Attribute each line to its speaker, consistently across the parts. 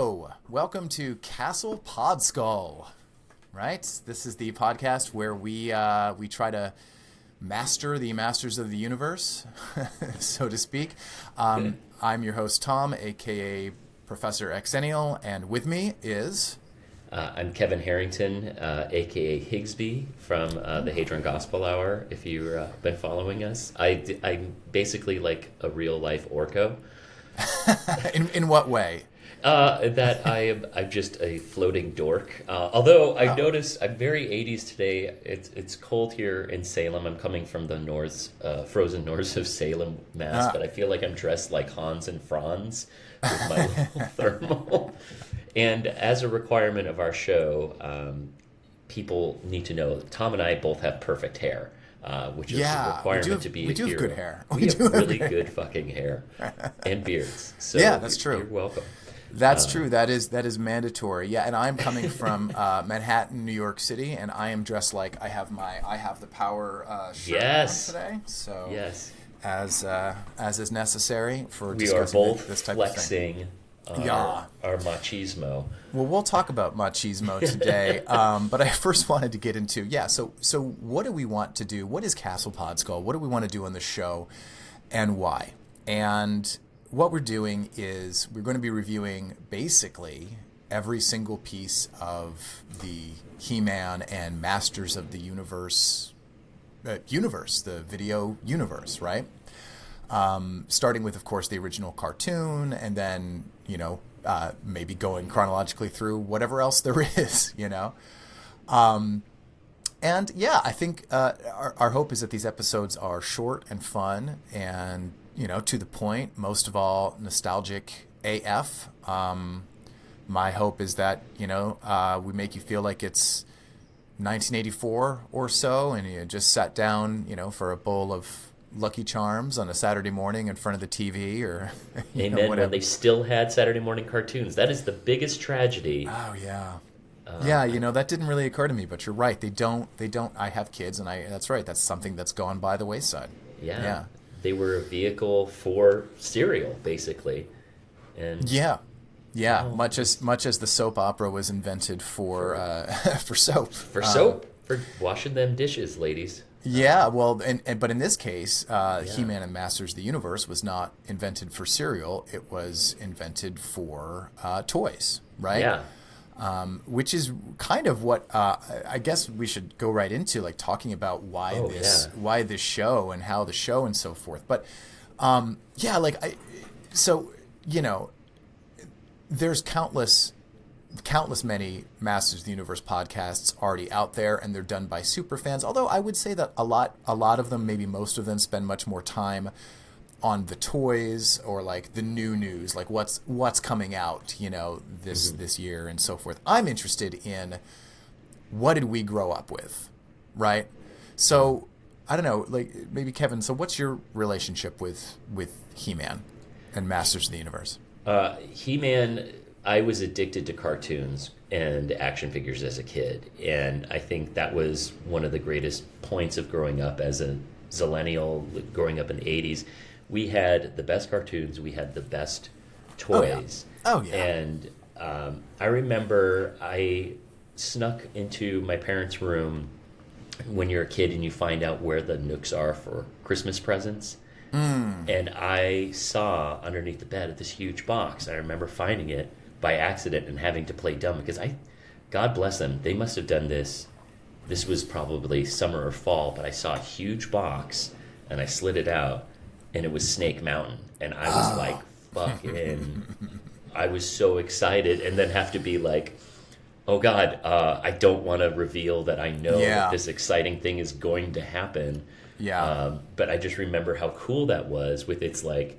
Speaker 1: Hello, welcome to Castle Podskull. Right, this is the podcast where we try to master the masters of the universe, so to speak. I'm your host Tom, aka Professor Xennial, and with me is
Speaker 2: I'm Kevin Harrington, aka Higsby from the Hadron Gospel Hour. If you've been following us, I'm basically like a real life Orko.
Speaker 1: In what way?
Speaker 2: That I'm just a floating dork. Although I noticed I'm very 80s today. It's cold here in Salem. I'm coming from the frozen north of Salem, Mass. But I feel like I'm dressed like Hans and Franz with my little thermal. And as a requirement of our show, people need to know that Tom and I both have perfect hair. Which is a requirement to be a hero. We do have good hair. We have really good fucking hair and beards. So
Speaker 1: yeah, that's true.
Speaker 2: You're welcome.
Speaker 1: That's true. That is mandatory. Yeah, and I'm coming from Manhattan, New York City, and I am dressed like I have the power shirt on today. So
Speaker 2: yes,
Speaker 1: as is necessary for
Speaker 2: we are both
Speaker 1: this type
Speaker 2: flexing.
Speaker 1: Of thing. Our
Speaker 2: machismo.
Speaker 1: Well, we'll talk about machismo today, but I first wanted to get into So what do we want to do? What is Castle Podskull? What do we want to do on the show, and why? And what we're doing is we're going to be reviewing basically every single piece of the He-Man and Masters of the Universe, the video universe, right? Starting with, of course, the original cartoon, and then, maybe going chronologically through whatever else there is, And yeah, I think our hope is that these episodes are short and fun and, to the point, most of all, nostalgic AF. My hope is that, we make you feel like it's 1984 or so, and you just sat down, for a bowl of Lucky Charms on a Saturday morning in front of the TV, or
Speaker 2: Amen. When they still had Saturday morning cartoons. That is the biggest tragedy.
Speaker 1: Oh yeah. That didn't really occur to me, but you're right. They don't. I have kids, and that's right. That's something that's gone by the wayside.
Speaker 2: Yeah. They were a vehicle for cereal, basically. And
Speaker 1: much as the soap opera was invented for soap.
Speaker 2: For soap, for washing them dishes, ladies.
Speaker 1: Yeah, well, but in this case, He-Man and Masters of the Universe was not invented for cereal. It was invented for toys, right?
Speaker 2: Yeah.
Speaker 1: Which is kind of what I guess we should go right into, like talking about why this show and how the show and so forth. But there's countless many Masters of the Universe podcasts already out there, and they're done by super fans. Although I would say that a lot of them, maybe most of them, spend much more time on the toys or like the new news, like what's coming out, this year and so forth. I'm interested in what did we grow up with, right? So I don't know, like maybe Kevin. So what's your relationship with He-Man and Masters of the Universe?
Speaker 2: He-Man. I was addicted to cartoons and action figures as a kid, and I think that was one of the greatest points of growing up as a Xennial, growing up in the 80s. We had the best cartoons, we had the best toys.
Speaker 1: Oh, yeah.
Speaker 2: And I remember I snuck into my parents' room when you're a kid and you find out where the nooks are for Christmas presents. And I saw underneath the bed this huge box. I remember finding it by accident and having to play dumb because God bless them, they must have done this. This was probably summer or fall, but I saw a huge box and I slid it out and it was Snake Mountain. And I was like, fucking, I was so excited, and then have to be like, oh God, I don't want to reveal that I know that this exciting thing is going to happen.
Speaker 1: Yeah.
Speaker 2: But I just remember how cool that was with its like,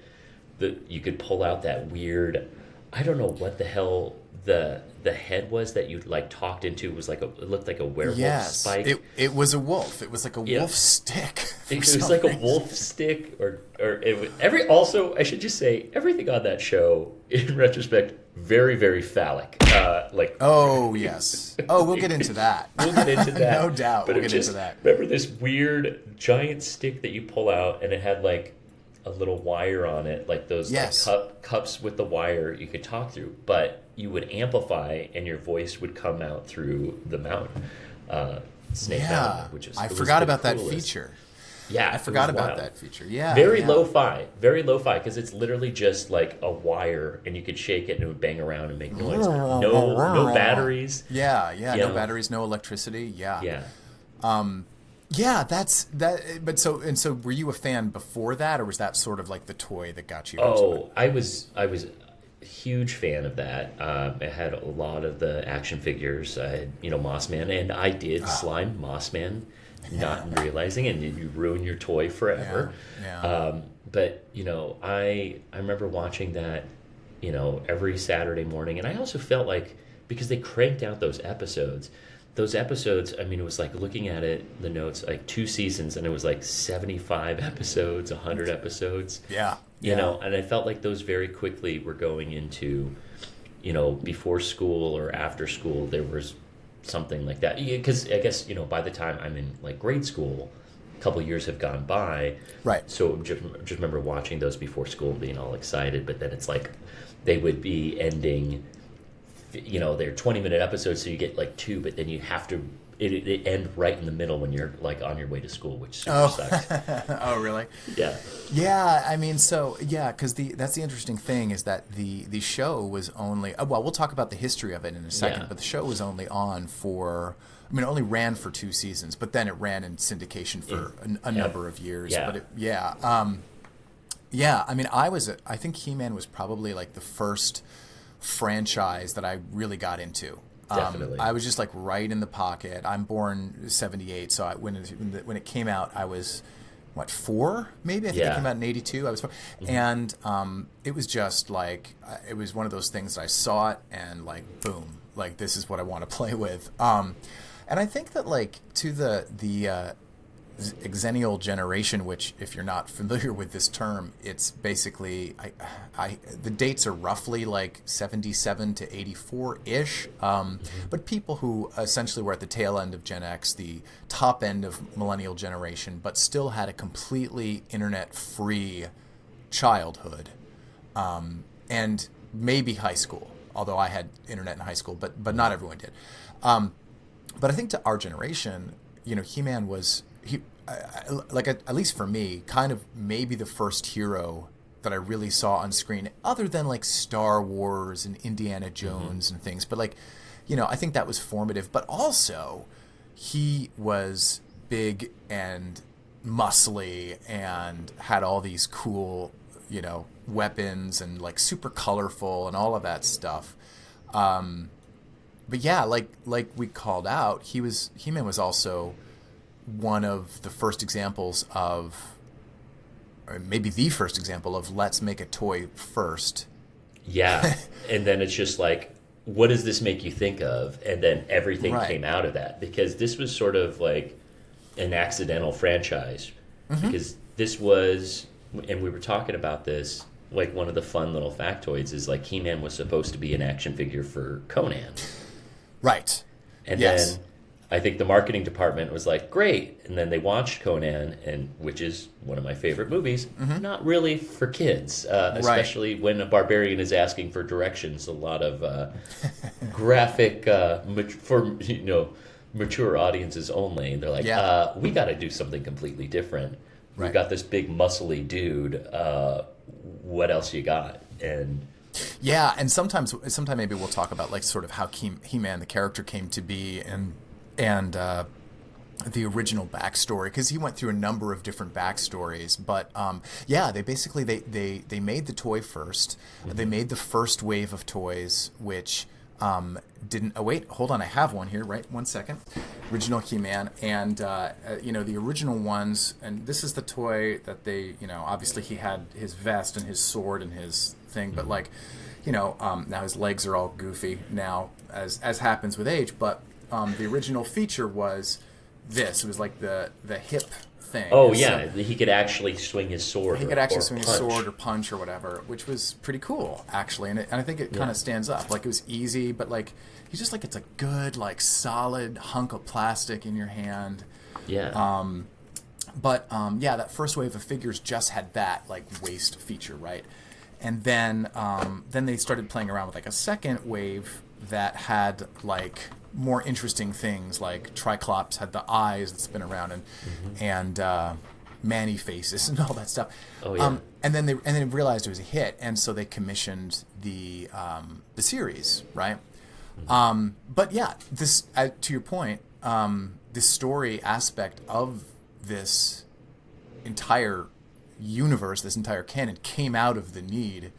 Speaker 2: you could pull out that weird, I don't know what the hell the head was that you like talked into. It was like it looked like a werewolf spike.
Speaker 1: It was a wolf. It was like a wolf stick.
Speaker 2: It was like a wolf stick, or it was, also I should just say everything on that show in retrospect very, very phallic.
Speaker 1: Oh yes. Oh, we'll get into that.
Speaker 2: We'll get into that.
Speaker 1: No doubt.
Speaker 2: But
Speaker 1: we'll get into that.
Speaker 2: Remember this weird giant stick that you pull out, and it had like a little wire on it, like those like cups with the wire you could talk through. But you would amplify and your voice would come out through the mountain, Snake Mountain, which is
Speaker 1: I forgot about that feature.
Speaker 2: Yeah,
Speaker 1: I forgot about that feature. Yeah,
Speaker 2: very lo-fi, because it's literally just like a wire, and you could shake it and it would bang around and make noise. No batteries.
Speaker 1: Yeah, no batteries, no electricity. Yeah. That's that. But so were you a fan before that, or was that sort of like the toy that got you? Into it?
Speaker 2: I was a huge fan of that. I had a lot of the action figures. I had Moss Man, and I did slime Moss Man. Not realizing, and you ruin your toy forever. But I remember watching that every Saturday morning, and I also felt like, because they cranked out those episodes, I mean, it was like looking at it, the notes, like 2 seasons, and it was like 75 episodes, 100 episodes. And I felt like those very quickly were going into before school or after school. There was something like that, because I guess by the time I'm in like grade school, a couple of years have gone by,
Speaker 1: right?
Speaker 2: So just remember watching those before school and being all excited, but then it's like they would be ending, they're 20-minute episodes, so you get like 2, but then you have to it end right in the middle when you're like on your way to school, which super sucks.
Speaker 1: Oh, really?
Speaker 2: Yeah.
Speaker 1: I mean, so because that's the interesting thing, is that the show was only we'll talk about the history of it in a second, but the show was only on for, it only ran for 2 seasons, but then it ran in syndication for a number of years. But I mean, I think He-Man was probably like the first franchise that I really got into.
Speaker 2: Definitely.
Speaker 1: I was just like right in the pocket. I'm born 78, so when it came out, I was 4 maybe. I think it came out in 82. I was 4, and it was just like it was one of those things that I saw it and like boom, like this is what I want to play with. And I think that like to the Xennial generation, which if you're not familiar with this term, it's basically the dates are roughly like 77 to 84 ish, but people who essentially were at the tail end of Gen X, the top end of millennial generation, but still had a completely internet free childhood, and maybe high school, although I had internet in high school, but not everyone did. But I think to our generation, He-Man was at least for me, kind of maybe the first hero that I really saw on screen, other than like Star Wars and Indiana Jones and things. But like, I think that was formative. But also, he was big and muscly and had all these cool, weapons and like super colorful and all of that stuff. But yeah, like we called out, He-Man was also one of the first examples of, or maybe the first example of, let's make a toy first.
Speaker 2: Yeah. And then it's just like, what does this make you think of? And then everything came out of that, because this was sort of like an accidental franchise, because this was, and we were talking about this, like one of the fun little factoids is like He-Man was supposed to be an action figure for Conan.
Speaker 1: Right.
Speaker 2: And then I think the marketing department was like, great. And then they watched Conan, which is one of my favorite movies, not really for kids, especially when a barbarian is asking for directions. A lot of graphic for mature audiences only. And they're like, we got to do something completely different. We've got this big muscly dude. What else you got? And
Speaker 1: and sometime maybe we'll talk about like sort of how He-Man the character came to be, and the original backstory, because he went through a number of different backstories. But they basically they made the toy first. They made the first wave of toys, which didn't. Oh wait, hold on, I have one here. Right, 1 second. Original He-Man, and the original ones. And this is the toy that they, obviously he had his vest and his sword and his thing, but like, now his legs are all goofy now, as happens with age, but. The original feature was this. It was like the hip thing.
Speaker 2: Oh, yeah. So he could actually swing his sword.
Speaker 1: He could actually swing his sword or punch or whatever, which was pretty cool, actually. And I think it kind of stands up. Like, it was easy, but like, he's just like, it's a good, like, solid hunk of plastic in your hand.
Speaker 2: Yeah.
Speaker 1: That first wave of figures just had that, like, waist feature, right? and then they started playing around with like a second wave that had like more interesting things, like Triclops had the eyes that spin around, and Manny faces and all that stuff.
Speaker 2: Oh yeah.
Speaker 1: And then they realized it was a hit, and so they commissioned the series, right? But yeah, this to your point, the story aspect of this entire universe, this entire canon, came out of the need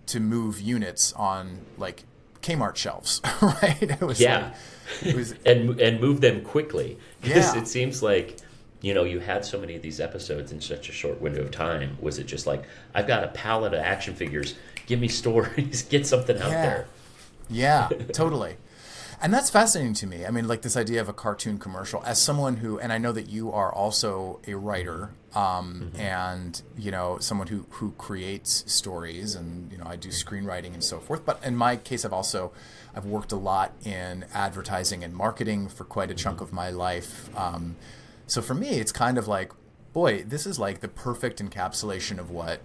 Speaker 1: to move units on like Kmart shelves, right? It was
Speaker 2: and move them quickly, because
Speaker 1: Yeah.
Speaker 2: it seems like, you know, you had so many of these episodes in such a short window of time. Was it just like, I've got a pallet of action figures, give me stories, get something out there?
Speaker 1: Yeah, totally. And that's fascinating to me. I mean, like this idea of a cartoon commercial, as someone who, and I know that you are also a writer, and, you know, someone who creates stories, and, you know, I do screenwriting and so forth. But in my case, I've worked a lot in advertising and marketing for quite a chunk of my life. So for me, it's kind of like, boy, this is like the perfect encapsulation of what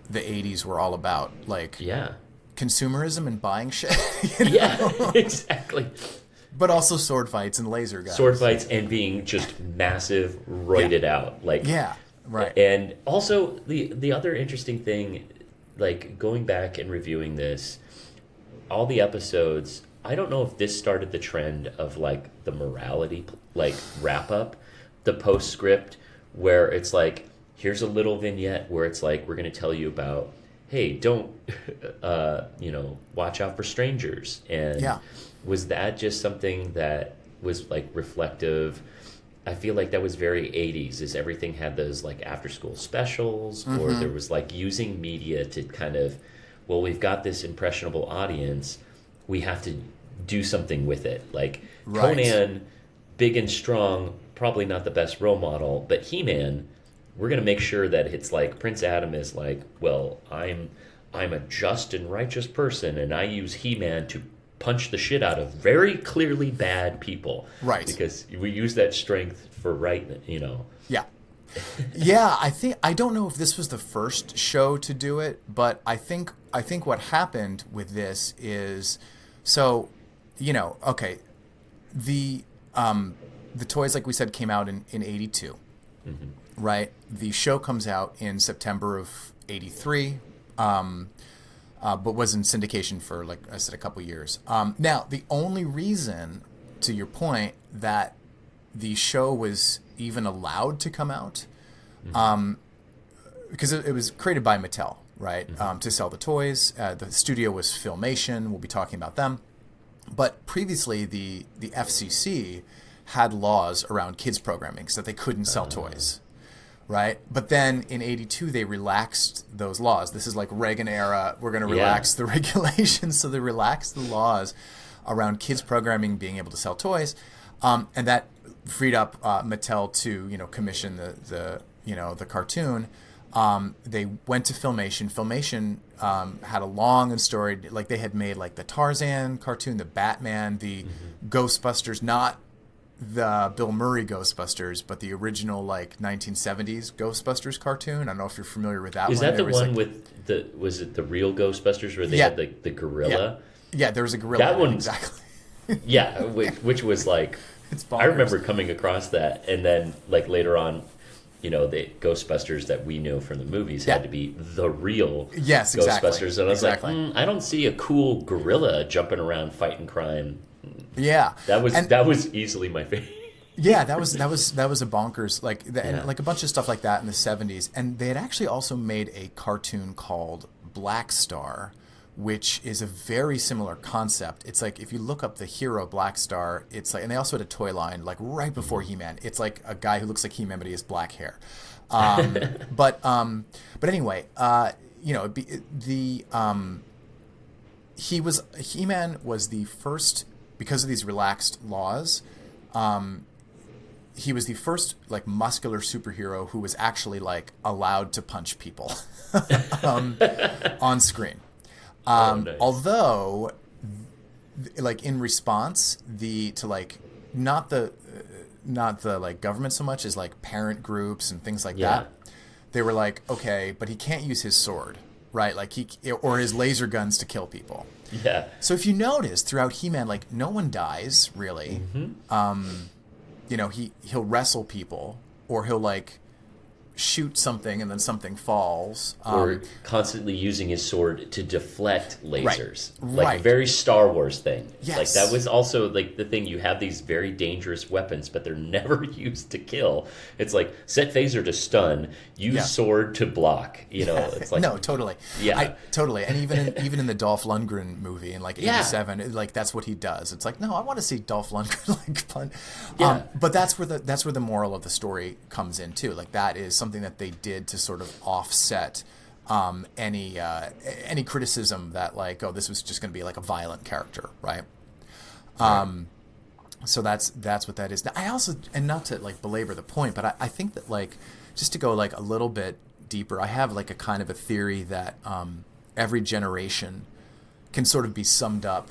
Speaker 1: the 80s were all about. Like,
Speaker 2: Yeah.
Speaker 1: consumerism and buying shit. You know?
Speaker 2: Yeah, exactly.
Speaker 1: But also sword fights and laser guns.
Speaker 2: Sword fights and being just massive, roided out. Like,
Speaker 1: Yeah, right.
Speaker 2: And also the other interesting thing, like going back and reviewing this, all the episodes, I don't know if this started the trend of like the morality, like wrap up, the postscript, where it's like, here's a little vignette where it's like, we're going to tell you about, hey, don't, watch out for strangers. And
Speaker 1: Yeah.
Speaker 2: was that just something that was like reflective? I feel like that was very 80s, is everything had those like after school specials, or there was like using media to kind of, well, we've got this impressionable audience, we have to do something with it. Like
Speaker 1: Right.
Speaker 2: Conan, big and strong, probably not the best role model, but He-Man, we're going to make sure that it's like Prince Adam is like, well, I'm a just and righteous person, and I use He-Man to punch the shit out of very clearly bad people.
Speaker 1: Right.
Speaker 2: Because we use that strength for right, you know.
Speaker 1: Yeah. Yeah, I don't know if this was the first show to do it, but I think what happened with this is, so, you know, okay, the toys, like we said, came out in 82. Right? The show comes out in September of 83, but was in syndication for, like I said, a couple years. Now, the only reason, to your point, that the show was even allowed to come out, because it was created by Mattel, right, to sell the toys. The studio was Filmation. We'll be talking about them. But previously, the FCC had laws around kids programming so that they couldn't sell toys. Right? But then in 82, they relaxed those laws. This is like Reagan era. We're going to relax the regulations. So they relaxed the laws around kids programming being able to sell toys. And that freed up Mattel to, you know, commission the cartoon. They went to Filmation. Filmation had a long and storied, like they had made like the Tarzan cartoon, the Batman, the Ghostbusters, not the Bill Murray Ghostbusters, but the original like 1970s Ghostbusters cartoon. I don't know if you're familiar with that one.
Speaker 2: Is that the
Speaker 1: There was,
Speaker 2: one
Speaker 1: like,
Speaker 2: with was it the real Ghostbusters where they
Speaker 1: Yeah.
Speaker 2: had the gorilla?
Speaker 1: Yeah, there was a gorilla.
Speaker 2: That
Speaker 1: in it,
Speaker 2: one-
Speaker 1: exactly.
Speaker 2: Yeah, which was like,
Speaker 1: It's
Speaker 2: I
Speaker 1: bonkers.
Speaker 2: remember coming across that, and then like later on, you know, the Ghostbusters that we know from the movies had to be the real
Speaker 1: Yes, exactly.
Speaker 2: Ghostbusters, and I was
Speaker 1: Exactly.
Speaker 2: like, I don't see a cool gorilla jumping around fighting crime.
Speaker 1: Yeah,
Speaker 2: That was
Speaker 1: And-
Speaker 2: that was easily my favorite.
Speaker 1: Yeah, that was a bonkers, like and
Speaker 2: Yeah.
Speaker 1: like a bunch of stuff like that in the 70s. And they had actually also made a cartoon called Black Star, which is a very similar concept. It's like if you look up the hero Black Star, it's like, and they also had a toy line like right before He-Man. It's like a guy who looks like He-Man, but he has black hair. But anyway, you know, He-Man was the first, because of these relaxed laws. He was the first like muscular superhero who was actually like allowed to punch people on screen.
Speaker 2: Nice.
Speaker 1: Although, like in response, not the like government so much as like parent groups and things like that. They were like, okay, but he can't use his sword, right? Like or his laser guns to kill people.
Speaker 2: Yeah.
Speaker 1: So if you notice throughout He-Man, like no one dies really. You know, he'll wrestle people, or he'll like shoot something and then something falls.
Speaker 2: Or constantly using his sword to deflect lasers.
Speaker 1: Right.
Speaker 2: Like
Speaker 1: Right.
Speaker 2: a very Star Wars thing.
Speaker 1: Yes.
Speaker 2: Like that was also like the thing, you have these very dangerous weapons, but they're never used to kill. It's like set phaser to stun, use sword to block. You know, it's like
Speaker 1: no, totally.
Speaker 2: Yeah.
Speaker 1: Totally. And even in the Dolph Lundgren movie in like 87, like that's what he does. It's like, no, I want to see Dolph Lundgren like fun.
Speaker 2: Yeah.
Speaker 1: But that's where the moral of the story comes in too. Like that is something that they did to sort of offset any criticism that like, oh, this was just going to be like a violent character, right? So that's what that is. Now, I also, and not to like belabor the point, but I think that like just to go like a little bit deeper, I have like a kind of a theory that every generation can sort of be summed up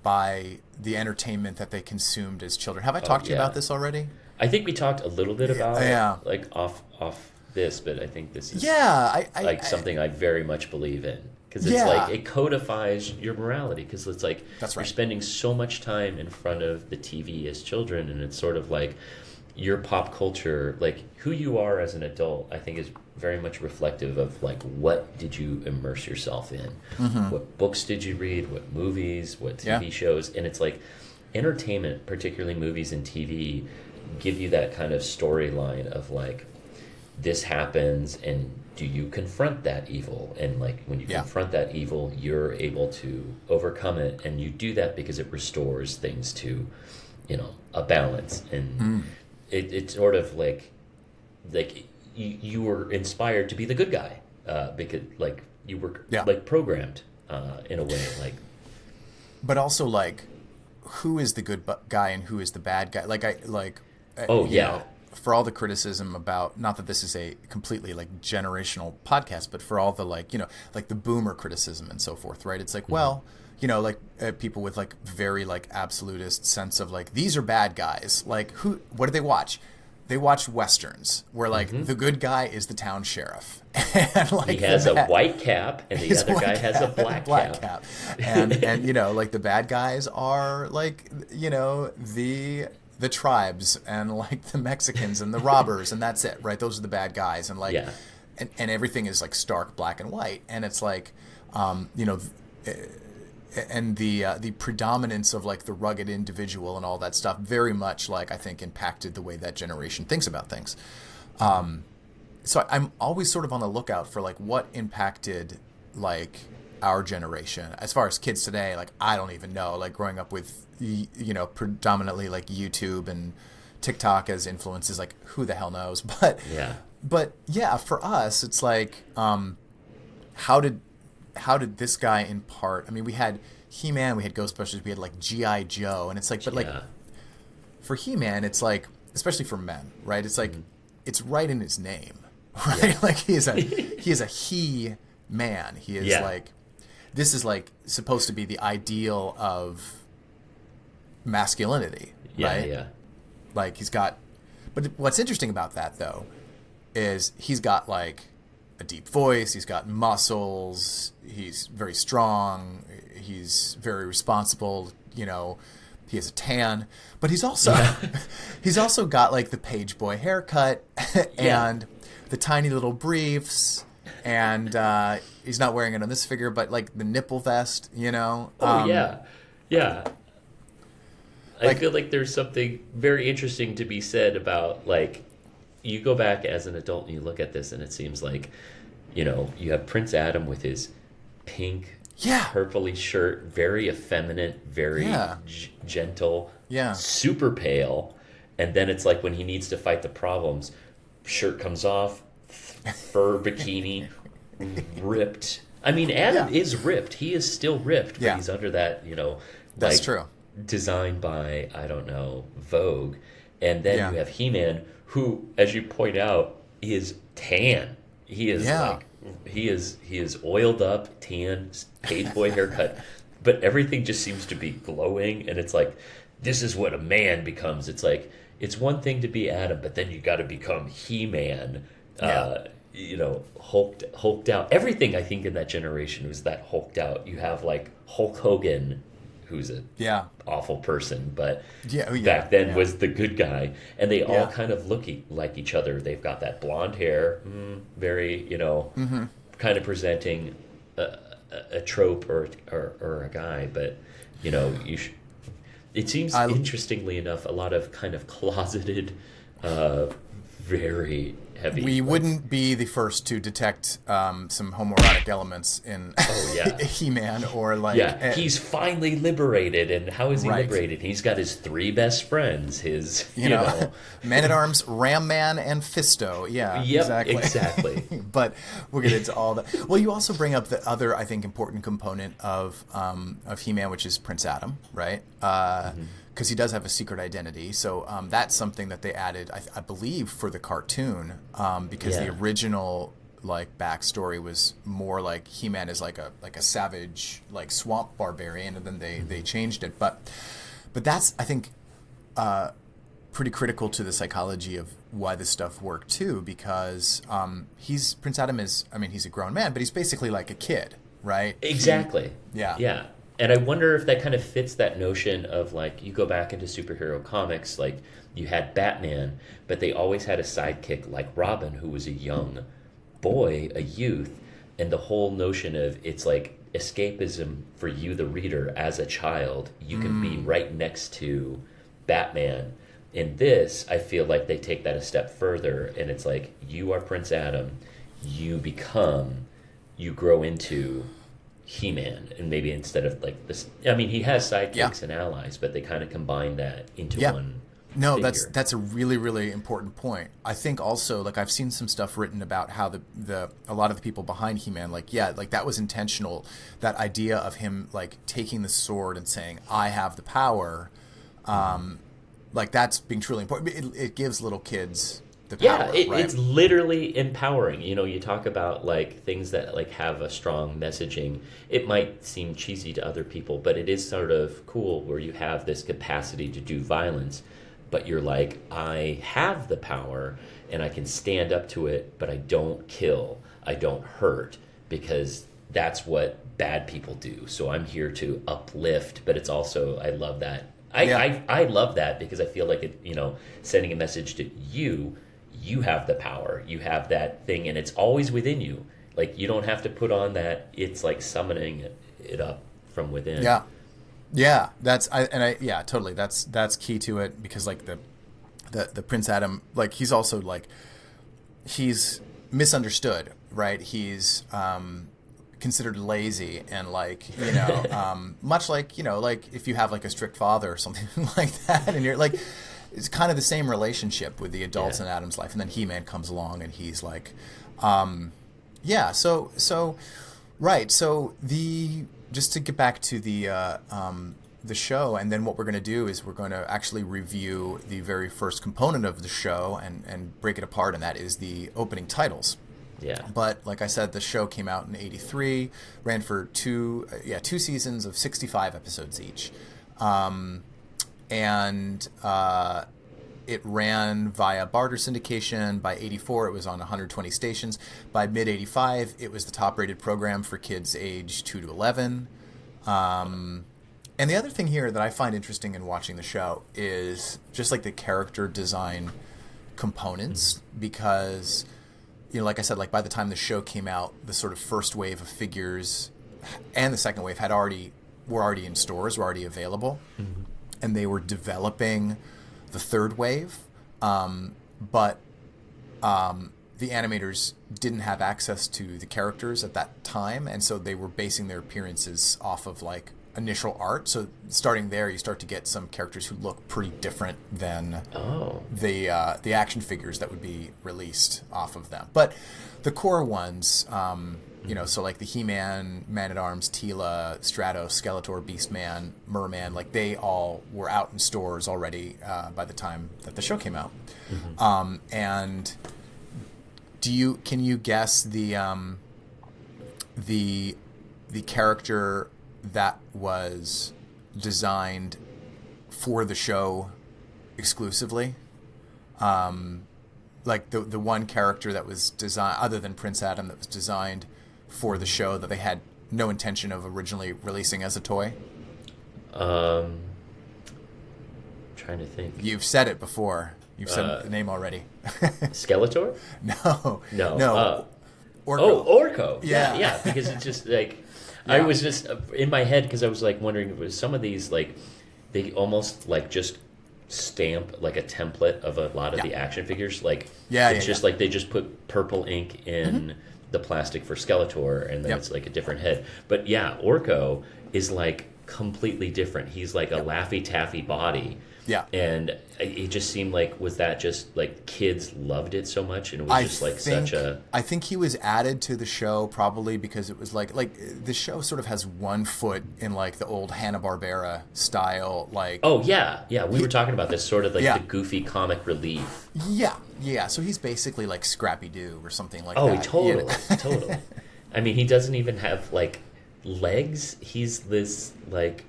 Speaker 1: by the entertainment that they consumed as children. Have I talked to you about this already?
Speaker 2: I think we talked a little bit about it, like off this, but I think this is something I very much believe in, because it's like it codifies your morality, because it's like you're spending so much time in front of the TV as children, and it's sort of like your pop culture, like who you are as an adult, I think is very much reflective of like what did you immerse yourself in, what books did you read, what movies, what TV shows, and it's like entertainment, particularly movies and TV, give you that kind of storyline of like, this happens and do you confront that evil, and like when you confront that evil, you're able to overcome it, and you do that because it restores things to, you know, a balance, and it's sort of like you were inspired to be the good guy, because like you were like programmed in a way, like, but
Speaker 1: also like who is the good guy and who is the bad guy, for all the criticism about, not that this is a completely like generational podcast, but for all the like, you know, like the boomer criticism and so forth, right? It's like, well, you know, like people with like very like absolutist sense of like, these are bad guys. Like what do they watch? They watch Westerns where like the good guy is the town sheriff. And like
Speaker 2: he has a white cap and the other guy has a black cap.
Speaker 1: And you know, like the bad guys are like, you know, the tribes and like the Mexicans and the robbers, and that's it, right? Those are the bad guys, and like, and everything is like stark black and white, and it's like, you know, and the predominance of like the rugged individual and all that stuff very much like I think impacted the way that generation thinks about things. So I'm always sort of on the lookout for like what impacted like our generation as far as kids today. Like I don't even know, like growing up with, you know, predominantly like YouTube and TikTok as influences, like who the hell knows, but for us it's like how did this guy impart, I mean, we had He-Man, we had Ghostbusters, we had like G.I. Joe, and it's like, but like for He-Man it's like, especially for men, right, it's like it's right in his name, right? Like he is a he-man, he is like, this is like supposed to be the ideal of masculinity, right? Like he's got, but what's interesting about that though is he's got like a deep voice, he's got muscles, he's very strong, he's very responsible, you know, he has a tan, but he's also he's also got like the page boy haircut and the tiny little briefs, and he's not wearing it on this figure, but like the nipple vest, you know.
Speaker 2: I feel like there's something very interesting to be said about, like, you go back as an adult and you look at this and it seems like, you know, you have Prince Adam with his pink, purpley shirt, very effeminate, very gentle, super pale. And then it's like when he needs to fight the problems, shirt comes off, fur bikini, ripped. I mean, Adam is ripped. He is still ripped, but he's under that, you know,
Speaker 1: that's true.
Speaker 2: Designed by, I don't know, Vogue. And then you have He-Man, who, as you point out, is tan. He is like, he is oiled up, tan, page boy haircut, but everything just seems to be glowing, and it's like, this is what a man becomes. It's like, it's one thing to be Adam, but then you got to become He-Man. hulked out. Everything I think in that generation was that hulked out. You have like Hulk Hogan, who's a awful person, but back then was the good guy, and they all kind of look like each other. They've got that blonde hair, very kind of presenting a trope or a guy, but it seems interestingly enough a lot of kind of closeted, very heavy.
Speaker 1: We wouldn't be the first to detect some homoerotic elements in He-Man or like...
Speaker 2: he's finally liberated, and how is he liberated? He's got his 3 best friends, his,
Speaker 1: Man-at-Arms, Ram Man, and Fisto. Yeah, exactly. But we'll get into all that. Well, you also bring up the other, I think, important component of He-Man, which is Prince Adam, right? Because he does have a secret identity. So that's something that they added, I believe, for the cartoon, because the original backstory was more like He-Man is like a savage swamp barbarian, and then they changed it. But that's, I think, pretty critical to the psychology of why this stuff worked too, because Prince Adam is, he's a grown man, but he's basically like a kid, right?
Speaker 2: Exactly. Yeah. And I wonder if that kind of fits that notion of you go back into superhero comics, you had Batman, but they always had a sidekick like Robin, who was a young boy, a youth, and the whole notion of it's like escapism for you, the reader, as a child. You can be right next to Batman. In this, I feel like they take that a step further, and it's like, you are Prince Adam, you grow into He-Man, and maybe instead of this, he has sidekicks and allies, but they kind of combine that into one.
Speaker 1: No,
Speaker 2: figure.
Speaker 1: that's a really, really important point. I think also, I've seen some stuff written about how a lot of the people behind He-Man, that was intentional. That idea of him taking the sword and saying, "I have the power," that's being truly important. It gives little kids the power,
Speaker 2: it's literally empowering. You talk about things that have a strong messaging. It might seem cheesy to other people, but it is sort of cool where you have this capacity to do violence, but you're like, I have the power and I can stand up to it, but I don't kill, I don't hurt, because that's what bad people do. So I'm here to uplift, but it's also, I love that. I love that because I feel like it, sending a message to you have the power, you have that thing, and it's always within you. You don't have to put on that, it's summoning it up from within. Totally. That's key to it, because the Prince Adam, he's also he's misunderstood, right? He's considered lazy and much if you have a strict father or something like that, and you're it's kind of the same relationship with the adults in Adam's life, and then He-Man comes along and he's just to get back to the show, and then what we're going to do is we're going to actually review the very first component of the show and break it apart, and that is the opening titles. Yeah.
Speaker 1: But like I said, the show came out in '83, ran for two seasons of 65 episodes each. It ran via barter syndication. By '84, it was on 120 stations. By mid-'85, it was the top-rated program for kids age 2 to 11. And the other thing here that I find interesting in watching the show is just the character design components, because, like I said, by the time the show came out, the sort of first wave of figures and the second wave were already in stores, were already available. Mm-hmm. And they were developing the third wave, but the animators didn't have access to the characters at that time, and so they were basing their appearances off of initial art. So starting there, you start to get some characters who look pretty different than the action figures that would be released off of them. But the core ones, so the He-Man, Man-at-Arms, Teela, Stratos, Skeletor, Beastman, Merman, they all were out in stores already by the time that the show came out. Mm-hmm. And can you guess the character that was designed for the show exclusively? like the one character that was designed, other than Prince Adam, that was designed for the show that they had no intention of originally releasing as a toy?
Speaker 2: Trying to think.
Speaker 1: You've said it before. You've said the name already.
Speaker 2: Skeletor?
Speaker 1: No.
Speaker 2: No.
Speaker 1: Orko.
Speaker 2: Oh, Orko.
Speaker 1: Yeah.
Speaker 2: Yeah, because it's just like,
Speaker 1: Yeah.
Speaker 2: I was just in my head because I was like wondering, was some of these like, they almost like just stamp like a template of a lot of the action figures. Like, it's just like they just put purple ink in the plastic for Skeletor, and then it's like a different head. But yeah, Orko is like completely different. He's like a Laffy Taffy body.
Speaker 1: Yeah.
Speaker 2: And it just seemed like, was that just like kids loved it so much, and it was just like such a...
Speaker 1: I think he was added to the show probably because it was like the show sort of has one foot in like the old Hanna-Barbera style, like...
Speaker 2: Oh, yeah. Yeah, we were talking about this sort of like the goofy comic relief.
Speaker 1: Yeah. So he's basically like Scrappy-Doo or something like that.
Speaker 2: Oh, totally. Totally. I mean, he doesn't even have like legs. He's this like,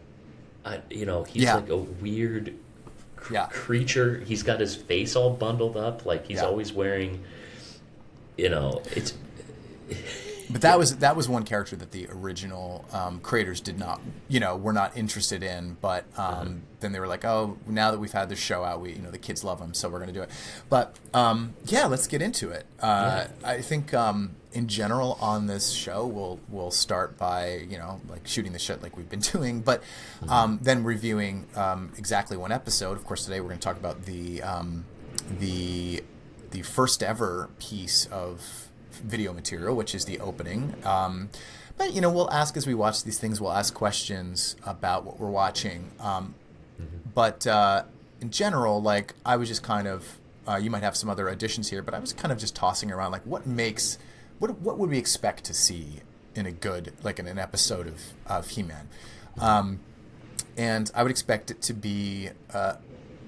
Speaker 2: he's like a weird... creature. He's got his face all bundled up, like he's always wearing, it's...
Speaker 1: But that was one character that the original creators did not, were not interested in. But then they were like, oh, now that we've had this show out, the kids love him, so we're going to do it. But let's get into it. I think in general on this show, we'll start by like shooting the shit like we've been doing, but then reviewing exactly one episode. Of course, today we're going to talk about the first ever piece of video material, which is the opening. But we'll ask as we watch these things. We'll ask questions about what we're watching. But in general, like I was just kind of, you might have some other additions here, but I was kind of just tossing around like what would we expect to see in an episode of He-Man, and I would expect it to be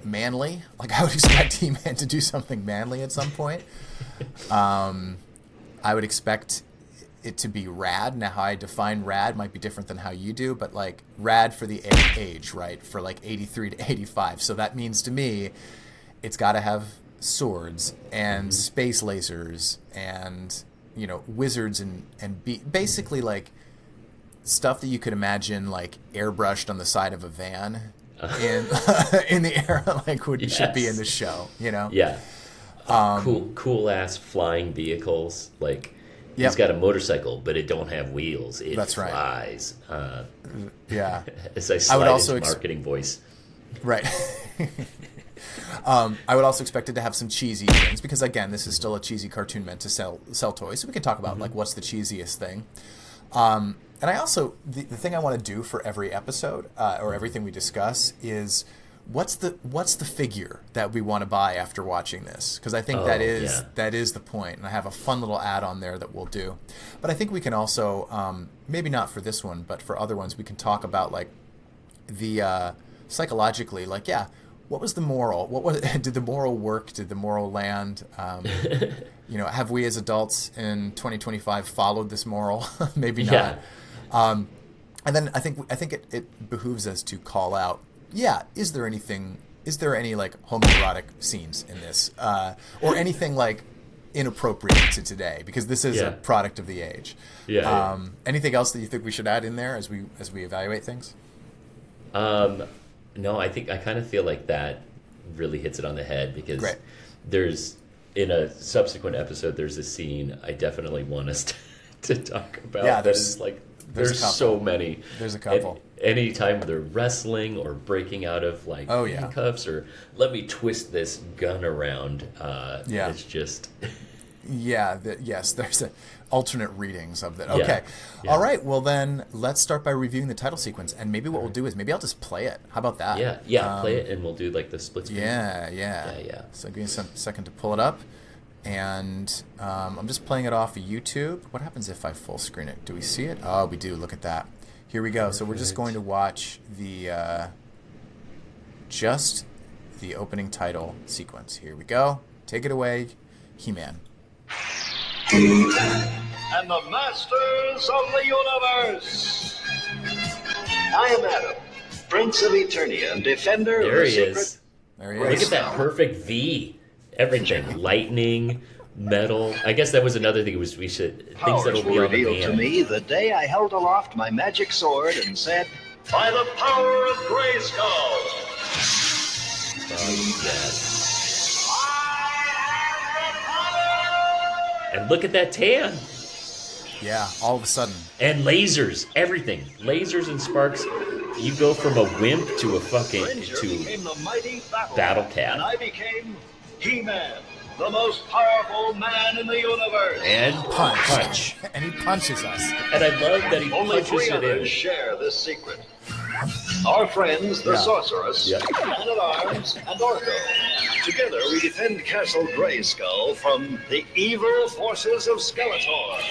Speaker 1: manly. Like I would expect He-Man to do something manly at some point. I would expect it to be rad. Now, how I define rad might be different than how you do, but like rad for the age, right? For like 83 to 85. So that means to me, it's got to have swords and space lasers and wizards and basically like stuff that you could imagine like airbrushed on the side of a van in the era like should be in the show.
Speaker 2: Yeah. Cool ass flying vehicles. Like he's got a motorcycle, but it don't have wheels. It flies.
Speaker 1: Yeah.
Speaker 2: As I slide into marketing voice.
Speaker 1: Right. I would also expect it to have some cheesy things because again, this is still a cheesy cartoon meant to sell toys. So we can talk about like what's the cheesiest thing. And I also the thing I want to do for every episode or everything we discuss is what's the figure that we want to buy after watching this? Because I think that is the point, and I have a fun little add-on there that we'll do. But I think we can also maybe not for this one, but for other ones, we can talk about like the psychologically, like what was the moral? Did the moral work? Did the moral land? Have we as adults in 2025 followed this moral? Maybe not. And then I think it behooves us to call out. Is there any like homoerotic scenes in this, or anything like inappropriate to today? Because this is a product of the age. Anything else that you think we should add in there as we evaluate things?
Speaker 2: No, I kind of feel like that really hits it on the head because there's in a subsequent episode there's a scene I definitely want us to talk about. Yeah, there's so many. There's a couple. Anytime they're wrestling or breaking out of like handcuffs or let me twist this gun around. It's just.
Speaker 1: Yes, there's alternate readings of that. Okay. All right. Well, then let's start by reviewing the title sequence. And maybe what we'll do is maybe I'll just play it. How about that?
Speaker 2: Play it and we'll do like the split screen.
Speaker 1: Yeah. So give me a second to pull it up. And I'm just playing it off of YouTube. What happens if I full screen it? Do we see it? Oh, we do. Look at that. Here we go. Perfect. So we're just going to watch the just the opening title sequence. Here we go. Take it away, He-Man.
Speaker 3: And the masters of the universe. I am Adam, Prince of Eternia and defender of the secret.
Speaker 1: There he is.
Speaker 2: Look at that perfect V. everything, lightning, metal. I guess that was another thing. Was we should things
Speaker 3: Powers
Speaker 2: that'll be
Speaker 3: were
Speaker 2: on the
Speaker 3: revealed to
Speaker 2: van.
Speaker 3: me the day I held aloft my magic sword and said, "By the power of Grayskull."
Speaker 2: Yes. And look at that tan.
Speaker 1: Yeah, all of a sudden.
Speaker 2: And lasers, everything. Lasers and sparks. You go from a wimp to a fucking
Speaker 3: Ranger
Speaker 2: to
Speaker 3: became the mighty
Speaker 2: Battle Cat.
Speaker 3: and I became He-Man, the most powerful man in the universe.
Speaker 2: and
Speaker 1: Punch. And he punches us.
Speaker 2: And I love that he
Speaker 3: Only
Speaker 2: punches
Speaker 3: 3
Speaker 2: it
Speaker 3: others
Speaker 2: in.
Speaker 3: share this secret. Our friends, the
Speaker 1: Yeah.
Speaker 3: Sorceress,
Speaker 2: Yeah.
Speaker 3: Man-at-Arms, and Dorko. Together we defend Castle Grayskull from the evil forces of Skeletor.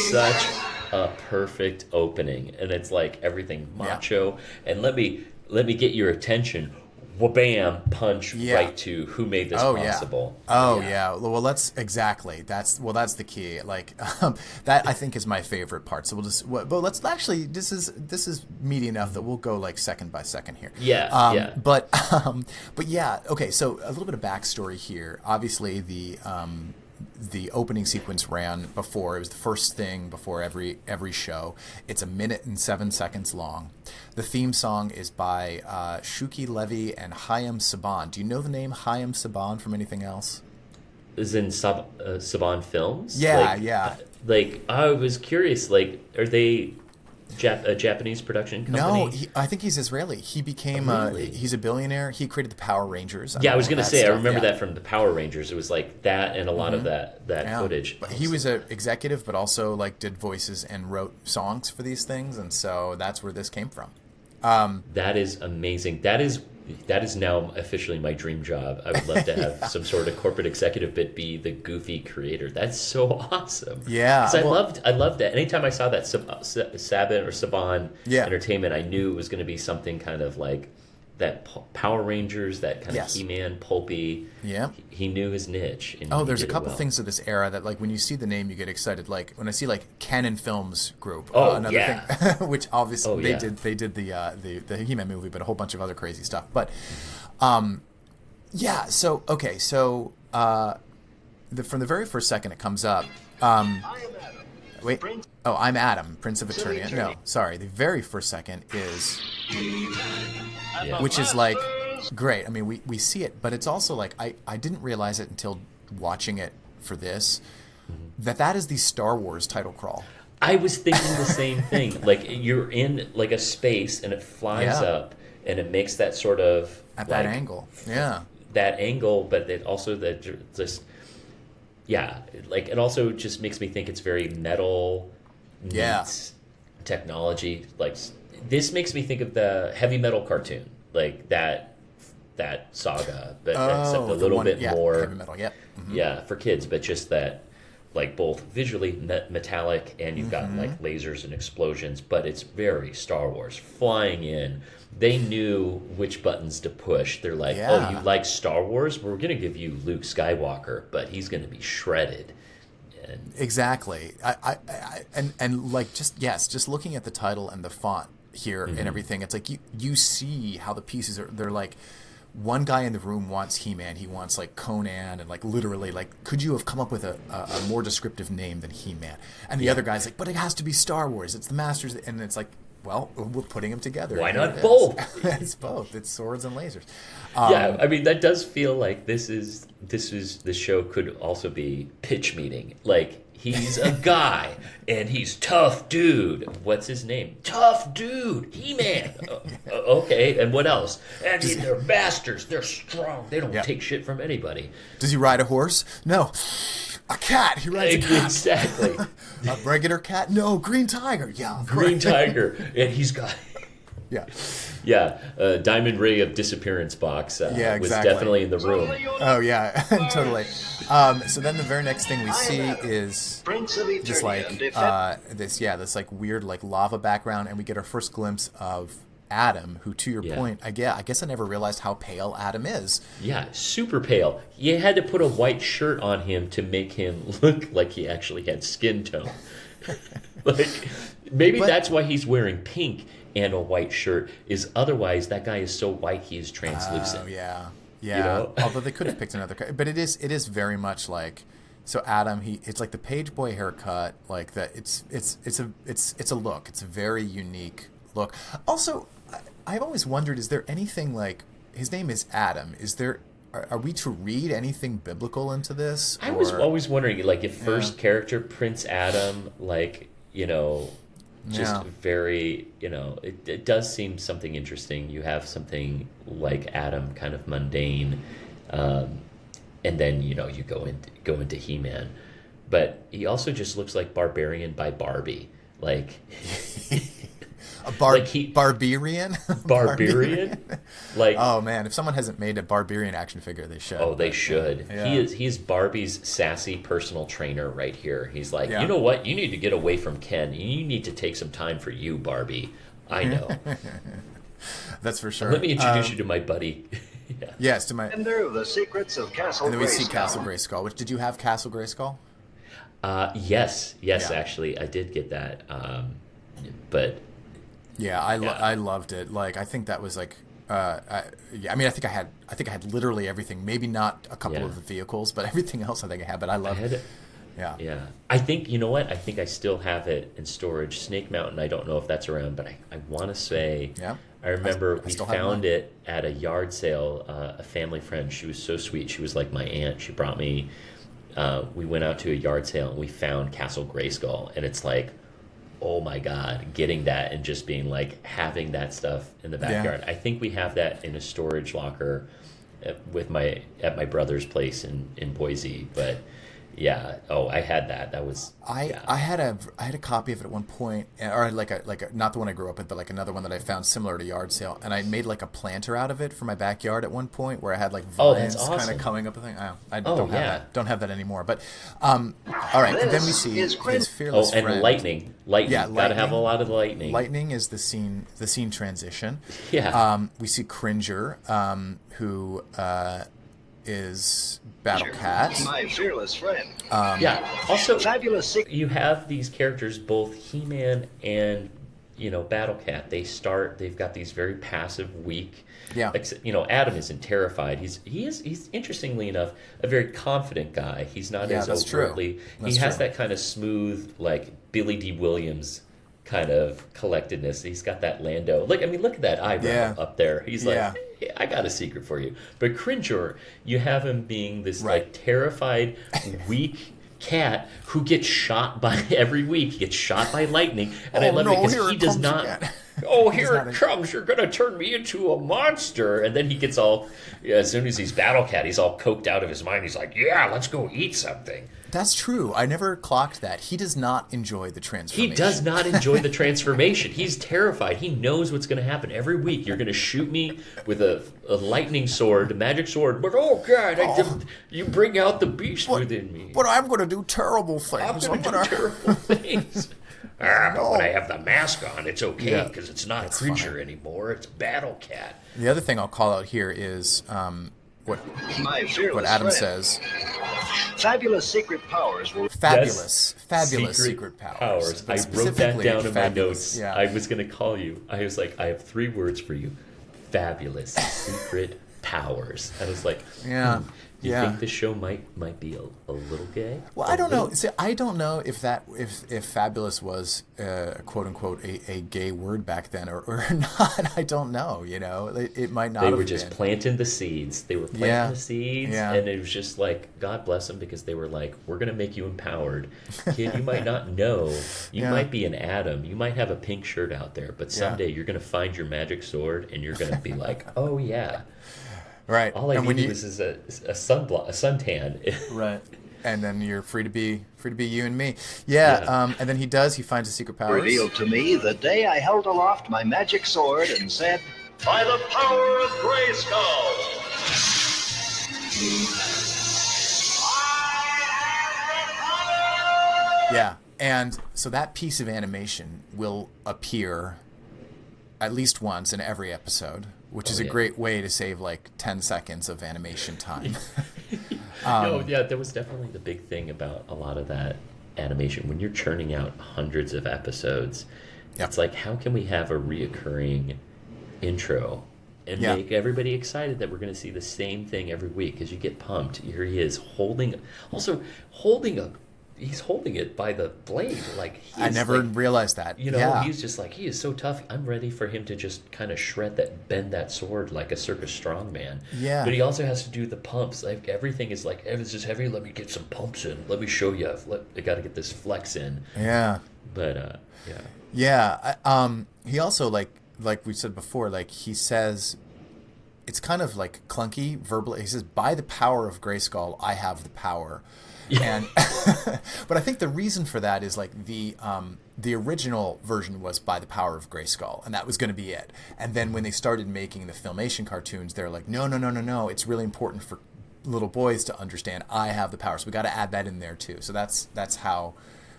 Speaker 2: Such a perfect opening, and it's like everything macho. And let me get your attention. Wha-bam! Punch
Speaker 1: Yeah.
Speaker 2: right to who made this
Speaker 1: Oh
Speaker 2: possible.
Speaker 1: yeah. Oh yeah. Well, that's the key. Like that, I think is my favorite part. So we'll just. But let's actually. This is meaty enough that we'll go like second by second here.
Speaker 2: Yeah. Yeah.
Speaker 1: But yeah. Okay. So a little bit of backstory here. Obviously the opening sequence ran before. It was the first thing before every show. It's 1 minute and 7 seconds long. The theme song is by Shuki Levy and Hayam Saban. Do you know the name Hayam Saban from anything else?
Speaker 2: Is in Saban Films?
Speaker 1: Yeah, yeah.
Speaker 2: Like, I was curious, like, are they a Japanese production company?
Speaker 1: No, I think he's Israeli. He became
Speaker 2: Really?
Speaker 1: he's a billionaire. He created the Power Rangers.
Speaker 2: Yeah, I was
Speaker 1: going to
Speaker 2: say, I remember that from the Power Rangers. It was like that and a lot of that
Speaker 1: Yeah.
Speaker 2: footage.
Speaker 1: But he was an executive, but also like did voices and wrote songs for these things, and so that's where this came from.
Speaker 2: That is amazing. That is now officially my dream job. I would love to have some sort of corporate executive, but be the goofy creator. That's so awesome.
Speaker 1: Yeah,
Speaker 2: 'Cause I loved that. Anytime I saw that Saban or Saban
Speaker 1: Yeah.
Speaker 2: Entertainment, I knew it was going to be something kind of like that Power Rangers, that kind
Speaker 1: Yes.
Speaker 2: of He-Man, pulpy.
Speaker 1: Yeah.
Speaker 2: He knew his niche. And
Speaker 1: Oh,
Speaker 2: he
Speaker 1: there's a
Speaker 2: did it
Speaker 1: couple
Speaker 2: well.
Speaker 1: things of this era that, like, when you see the name, you get excited. Like when I see like Canon Films Group,
Speaker 2: Oh,
Speaker 1: another
Speaker 2: yeah.
Speaker 1: thing, which obviously
Speaker 2: Oh, yeah.
Speaker 1: they did the He-Man movie, but a whole bunch of other crazy stuff. But yeah, so okay, so from the very first second it comes up.
Speaker 3: I am Adam.
Speaker 1: Wait,
Speaker 3: Prince-
Speaker 1: oh, I'm Adam, Prince of Eternia.
Speaker 3: Eternia.
Speaker 1: No, sorry, the very first second is,
Speaker 2: Yeah.
Speaker 1: which is like great. I mean, we see it, but it's also like I didn't realize it until watching it for this, that is the Star Wars title crawl.
Speaker 2: I was thinking the same thing. Like, you're in like a space and it flies
Speaker 1: Yeah.
Speaker 2: up and it makes that sort of
Speaker 1: At that
Speaker 2: like,
Speaker 1: angle, yeah.
Speaker 2: that angle, but it also just like it also just makes me think it's very metal meets
Speaker 1: Yeah.
Speaker 2: technology. Like, this makes me think of the Heavy Metal cartoon, like that saga, but except a
Speaker 1: the
Speaker 2: little
Speaker 1: one-
Speaker 2: bit
Speaker 1: yeah,
Speaker 2: more
Speaker 1: heavy metal. Yep. Mhm.
Speaker 2: yeah, for kids, but just that, like, both visually metallic and you've got like lasers and explosions, but it's very Star Wars flying in. They knew which buttons to push. They're like,
Speaker 1: Yeah.
Speaker 2: oh, you like Star Wars? We're going to give you Luke Skywalker, but he's going to be shredded. And
Speaker 1: Exactly. And like just looking at the title and the font here and everything, it's like you see how the pieces are. They're like, one guy in the room wants He-Man. He wants like Conan, and like literally like, could you have come up with a more descriptive name than He-Man? And the other guy's like, but it has to be Star Wars. It's the Masters, and it's like, well, we're putting them together.
Speaker 2: Why
Speaker 1: Here
Speaker 2: not
Speaker 1: it is.
Speaker 2: both?
Speaker 1: It's both. It's swords and lasers.
Speaker 2: yeah, I mean, that does feel like this show could also be pitch meeting. Like, he's a guy and he's tough dude. What's his name? Tough dude. He-Man. Okay, and what else? And they're masters. They're strong. They don't
Speaker 1: Yeah.
Speaker 2: take shit from anybody.
Speaker 1: Does he ride a horse? No. A cat. He rides a cat.
Speaker 2: Exactly.
Speaker 1: A regular cat? No. Green tiger. Yeah. of
Speaker 2: Green
Speaker 1: course.
Speaker 2: Tiger. And he's got...
Speaker 1: Yeah.
Speaker 2: Yeah, Diamond Ray of Disappearance Box
Speaker 1: Yeah,
Speaker 2: was
Speaker 1: exactly.
Speaker 2: definitely in the room.
Speaker 1: Oh yeah, totally. So then the very next thing we see is
Speaker 3: Prince of Eternia,
Speaker 1: just like this like weird like lava background, and we get our first glimpse of Adam, who, to your
Speaker 2: Yeah.
Speaker 1: point, I guess I never realized how pale Adam is.
Speaker 2: Yeah, super pale. You had to put a white shirt on him to make him look like he actually had skin tone. Like, maybe that's why he's wearing pink and a white shirt, is otherwise that guy is so white he is translucent.
Speaker 1: Oh, yeah. Although they could have picked another, but it is very much like, so Adam, it's like the page boy haircut, like that. It's a look. It's a very unique look. Also, I've always wondered, is there anything like, his name is Adam? Are we to read anything biblical into this?
Speaker 2: I was always wondering, like, if first character Prince Adam, like, just very, it does seem something interesting. You have something like Adam, kind of mundane, and then you go into He-Man, but he also just looks like Barbarian by Barbie, like.
Speaker 1: Barbarian?
Speaker 2: Barbarian? Like,
Speaker 1: oh man, if someone hasn't made a Barbarian action figure, they should.
Speaker 2: Oh, they should.
Speaker 1: Yeah.
Speaker 2: He's Barbie's sassy personal trainer right here. He's like, you know what? You need to get away from Ken. You need to take some time for you, Barbie. I know.
Speaker 1: That's for sure.
Speaker 2: Let me introduce you to my buddy.
Speaker 1: Yes, to my.
Speaker 3: And there are the secrets of Castle
Speaker 1: And then we see
Speaker 3: Grayskull.
Speaker 1: Castle Grayskull. Which, did you have Castle Grayskull?
Speaker 2: Yes, actually, I did get that. But.
Speaker 1: Yeah, I loved it. Like, I think that was like, I think I had literally everything. Maybe not a couple of the vehicles, but everything else I think I had. But I loved it. Yeah.
Speaker 2: Yeah. I think, you know what? I think I still have it in storage. Snake Mountain, I don't know if that's around, but I want to say, I remember we found it at a yard sale. A family friend, she was so sweet. She was like my aunt. She brought me, we went out to a yard sale and we found Castle Grayskull. And it's like, oh my God, getting that and just being like, having that stuff in the backyard. I think we have that in a storage locker at my brother's place in Boise. But yeah, I had that. That was
Speaker 1: I had a copy of it at one point, or like a not the one I grew up with, but like another one that I found similar to yard sale, and I made like a planter out of it for my backyard at one point, where I had like vines kind of coming up. I don't have that anymore. But all right, and then we see his fearless friend.
Speaker 2: And lightning. Yeah, gotta have a lot of lightning.
Speaker 1: Lightning is the scene transition.
Speaker 2: Yeah.
Speaker 1: We see Cringer, who is Battle Cat.
Speaker 3: My fearless friend.
Speaker 2: Also,
Speaker 3: Fabulous.
Speaker 2: You have these characters, both He-Man and Battle Cat. They've got these very passive, weak.
Speaker 1: Yeah.
Speaker 2: Adam isn't terrified. He's interestingly enough a very confident guy. He's not as overtly. He has that kind of smooth, like Billy D. Williams kind of collectedness. He's got that Lando. Look at that eyebrow up there. He's like, hey, I got a secret for you. But Cringer, you have him being this like terrified, weak cat who gets shot by every week. He gets shot by lightning, and I love it because he does not. Oh, here it comes! You're gonna turn me into a monster, and then he gets all. As soon as he's Battle Cat, he's all coked out of his mind. He's like, "Yeah, let's go eat something."
Speaker 1: That's true. I never clocked that. He does not enjoy the transformation.
Speaker 2: He does not enjoy the transformation. He's terrified. He knows what's going to happen every week. You're going to shoot me with a lightning sword, a magic sword. But oh God, you bring out the beast within me.
Speaker 1: But I'm going to do terrible things.
Speaker 2: I'm going to do terrible things. But when I have the mask on, it's okay because it's not Creature anymore. It's Battle Cat.
Speaker 1: The other thing I'll call out here is what Adam says.
Speaker 3: Fabulous secret powers were
Speaker 1: fabulous secret powers.
Speaker 2: I wrote that down in my notes. Yeah. I was going to call you. I was like, I have 3 words for you. Fabulous secret powers. I was like, do you think the show might be a little gay? Well,
Speaker 1: I don't know. See, I don't know if fabulous was quote unquote a gay word back then or not. I don't know. It might not.
Speaker 2: They were just planting the seeds. They were planting the seeds, and it was just like, God bless them, because they were like, we're gonna make you empowered, kid. You might not know. You might be an Adam. You might have a pink shirt out there, but someday you're gonna find your magic sword, and you're gonna be like, oh yeah.
Speaker 1: Right.
Speaker 2: All I needed was a suntan.
Speaker 1: Right. And then you're free to be you and me. Yeah. And then he finds his secret powers.
Speaker 3: Revealed to me the day I held aloft my magic sword and said, "By the power of Grayskull."
Speaker 1: Yeah. And so that piece of animation will appear at least once in every episode, which is a great way to save like 10 seconds of animation time.
Speaker 2: That was definitely the big thing about a lot of that animation, when you're churning out hundreds of episodes, it's like, how can we have a reoccurring intro and make everybody excited that we're going to see the same thing every week? Because you get pumped. Here he is holding he's holding it by the blade. Like,
Speaker 1: I never realized that.
Speaker 2: He's just like, he is so tough. I'm ready for him to just kind of bend that sword like a circus strongman.
Speaker 1: Yeah.
Speaker 2: But he also has to do the pumps. Like, everything is like, it's just heavy. Let me get some pumps in. Let me show you. I got to get this flex in.
Speaker 1: Yeah.
Speaker 2: But
Speaker 1: he also, like we said before, like, he says, it's kind of like clunky verbally. He says, by the power of Grayskull, I have the power. And but I think the reason for that is, like, the original version was by the power of Grayskull, and that was going to be it. And then when they started making the Filmation cartoons, they're like, no, it's really important for little boys to understand I have the power, so we got to add that in there too. So that's how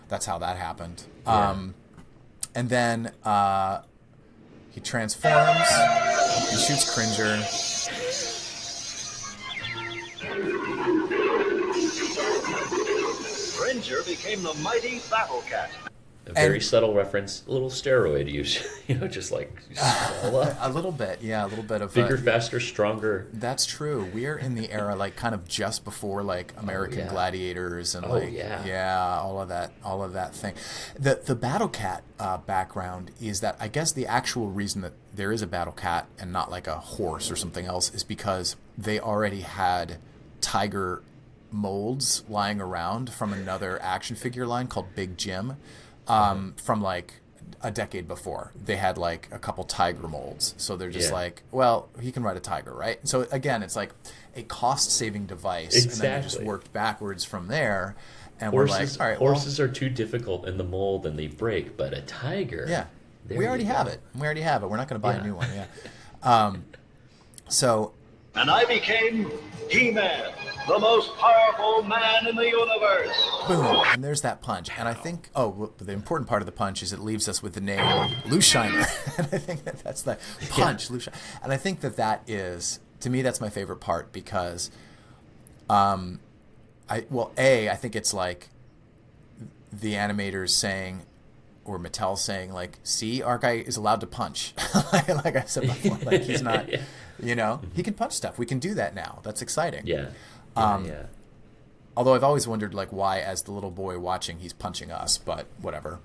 Speaker 1: that happened. And then he transforms, he shoots Cringer.
Speaker 3: Cringer became the mighty Battle Cat.
Speaker 2: A very subtle reference, a little steroid use, just like swell up.
Speaker 1: A little bit, a little bit of
Speaker 2: bigger, faster, stronger.
Speaker 1: That's true. We're in the era, like, kind of just before, like, American Gladiators and all of that thing. The Battle Cat background is that, I guess the actual reason that there is a Battle Cat and not like a horse or something else is because they already had tiger molds lying around from another action figure line called Big Jim. From like a decade before, they had like a couple tiger molds, so they're just like, well, he can ride a tiger, right? So again, it's like a cost-saving device, and then they just worked backwards from there. And we're like, all right,
Speaker 2: horses are too difficult in the mold and they break, but a tiger,
Speaker 1: we already have it. We're not going to buy a new one. So,
Speaker 3: and I became He-Man, the most powerful man in the universe.
Speaker 1: Boom, and there's that punch. And I think, the important part of the punch is it leaves us with the name Lou Scheimer. And I think that's the punch, Lou Scheimer. And I think that is, to me, that's my favorite part because, I think it's like the animators saying, or Mattel saying, like, see, our guy is allowed to punch. Like I said before, like, he's not, he can punch stuff. We can do that now. That's exciting. Although I've always wondered, like, why, as the little boy watching, he's punching us, but whatever.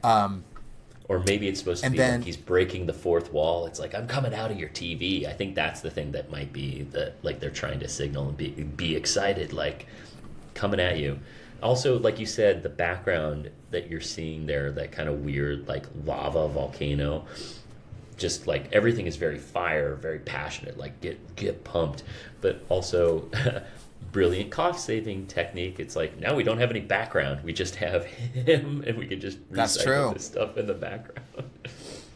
Speaker 2: Or maybe it's supposed to be like he's breaking the fourth wall. It's like, I'm coming out of your TV. I think that's the thing that might be like they're trying to signal and be excited, like, coming at you. Also, like you said, the background that you're seeing there, that kind of weird, like, lava volcano, just like everything is very fire, very passionate, like get pumped, but also brilliant cost-saving technique. It's like, now we don't have any background, we just have him, and we can just recycle this stuff in the background.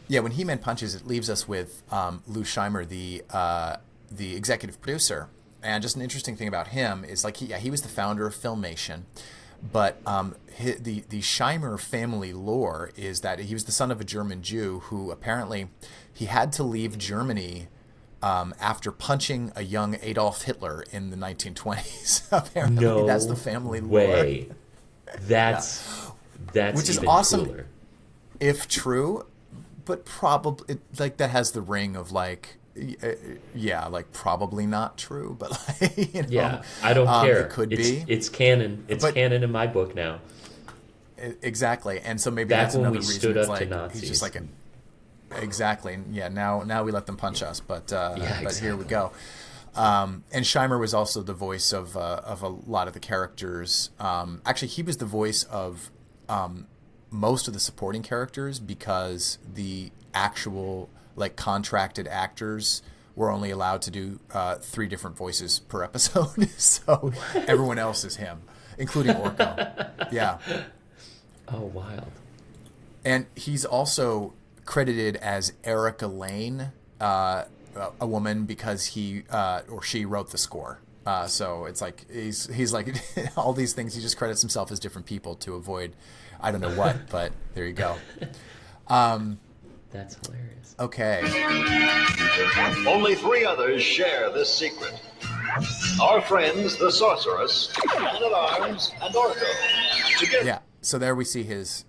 Speaker 1: Yeah, when He-Man punches, it leaves us with Lou Scheimer, the executive producer. And just an interesting thing about him is, like, he was the founder of Filmation, but the Scheimer family lore is that he was the son of a German Jew who apparently he had to leave Germany after punching a young Adolf Hitler in the 1920s. Apparently, that's the family lore.
Speaker 2: That's
Speaker 1: which is
Speaker 2: even
Speaker 1: awesome,
Speaker 2: cooler.
Speaker 1: If true, but probably like that has the ring of like. Like probably not true, but like,
Speaker 2: I don't care.
Speaker 1: It could be.
Speaker 2: It's canon. It's canon in my book now.
Speaker 1: Exactly, and so maybe
Speaker 2: Back
Speaker 1: that's
Speaker 2: when
Speaker 1: another
Speaker 2: we
Speaker 1: reason.
Speaker 2: stood
Speaker 1: It's
Speaker 2: up to
Speaker 1: like
Speaker 2: Nazis.
Speaker 1: he's just like exactly. Yeah, now we let them punch us, but here we go. And Scheimer was also the voice of a lot of the characters. Actually, he was the voice of most of the supporting characters because the actual like contracted actors were only allowed to do 3 different voices per episode. So everyone else is him, including Orko. Yeah.
Speaker 2: Oh, wild.
Speaker 1: And he's also credited as Erica Lane, a woman, because he or she wrote the score. So it's like he's like all these things. He just credits himself as different people to avoid I don't know what, but there you go.
Speaker 2: That's hilarious.
Speaker 1: Okay.
Speaker 3: Only 3 others share this secret. Our friends, the Sorceress, Man-at-Arms, and Dorko. Together.
Speaker 1: Yeah. So there we see his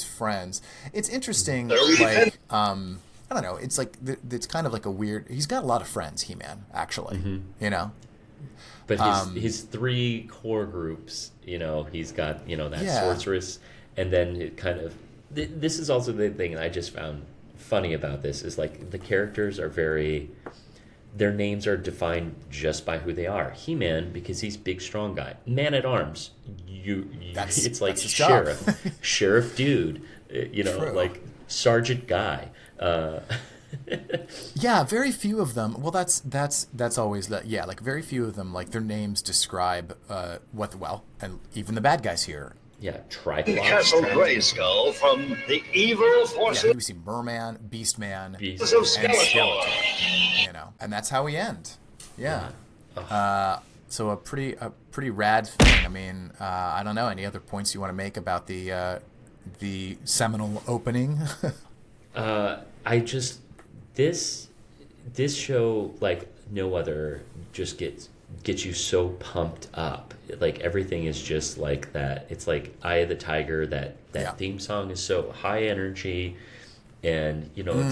Speaker 1: friends. It's interesting.
Speaker 3: There we
Speaker 1: Like I don't know. It's like it's kind of like a weird. He's got a lot of friends, He-Man. Actually, you know.
Speaker 2: But his three core groups, you know, he's got, you know, that sorceress, and then it kind of. This is also the thing I just found funny about this is like the characters are very. Their names are defined just by who they are. He-Man, because he's big, strong guy. Man-at-Arms, it's like sheriff, sheriff dude, you know,
Speaker 1: True.
Speaker 2: like sergeant guy.
Speaker 1: Yeah, very few of them. Well, that's always that. Yeah, like very few of them. Like their names describe and even the bad guys here.
Speaker 2: Yeah, Triclops.
Speaker 3: Castle Grayskull from the evil forces.
Speaker 1: Yeah, we see Merman, Beastman,
Speaker 3: of
Speaker 1: and
Speaker 3: Skeletor.
Speaker 1: Skeletor. You know, and that's how we end. Yeah. So a pretty rad thing. I mean, I don't know. Any other points you want to make about the seminal opening?
Speaker 2: This show, like no other, just gets you so pumped up. Like everything is just like that. It's like Eye of the Tiger. That theme song is so high energy, and you know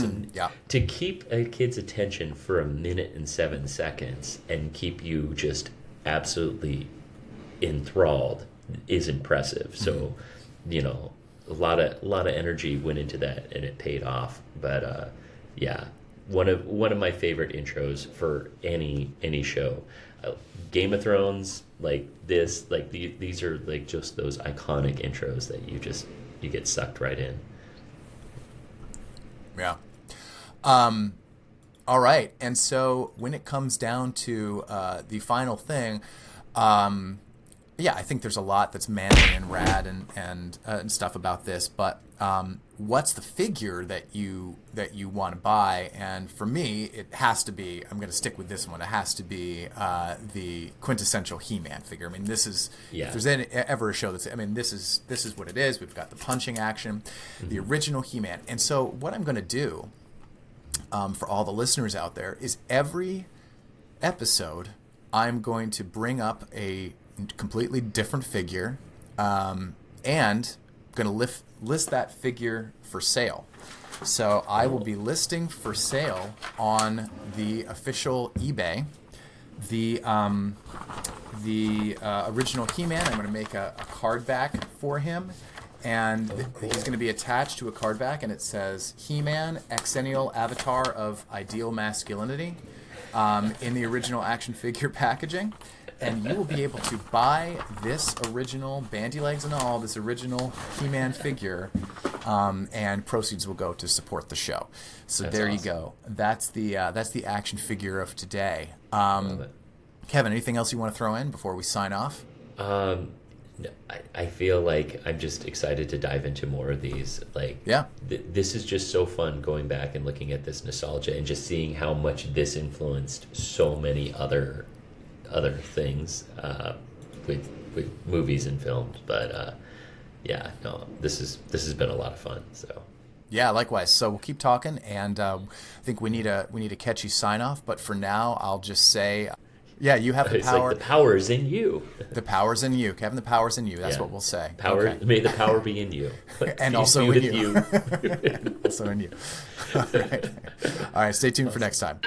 Speaker 2: to keep a kid's attention for a minute and 7 seconds and keep you just absolutely enthralled is impressive. So, you know, a lot of energy went into that, and it paid off. But one of my favorite intros for any show. Game of Thrones, like this, like these are like just those iconic intros that you get sucked right in.
Speaker 1: Yeah. All right. And so when it comes down to the final thing, I think there's a lot that's manly and rad and stuff about this. But what's the figure that you want to buy? And for me, it has to be. I'm going to stick with this one. It has to be the quintessential He-Man figure. I mean, this is if there's ever a show that's. I mean, this is what it is. We've got the punching action, the original He-Man. And so what I'm going to do for all the listeners out there is every episode I'm going to bring up a completely different figure and going to list that figure for sale. So I will be listing for sale on the official eBay the original He-Man. I'm going to make a card back for him, and he's going to be attached to a card back, and it says He-Man, Xennial Avatar of Ideal Masculinity, in the original action figure packaging. And you will be able to buy this original bandy legs and all, this original He-Man figure, and proceeds will go to support the show. So that's there awesome. You go. That's the action figure of today. Kevin, anything else you want to throw in before we sign off?
Speaker 2: I feel like I'm just excited to dive into more of these. Like, this is just so fun going back and looking at this nostalgia and just seeing how much this influenced so many other things with movies and films. But this has been a lot of fun. So
Speaker 1: yeah, likewise. So we'll keep talking, and I think we need a catchy sign off. But for now, I'll just say, yeah, you have the power.
Speaker 2: Like the power's in you.
Speaker 1: The power's in you, Kevin. The power's in you. That's what we'll say.
Speaker 2: Power.
Speaker 1: Okay.
Speaker 2: May the power be in you,
Speaker 1: and also in you. Also in you. All right. Stay tuned for next time.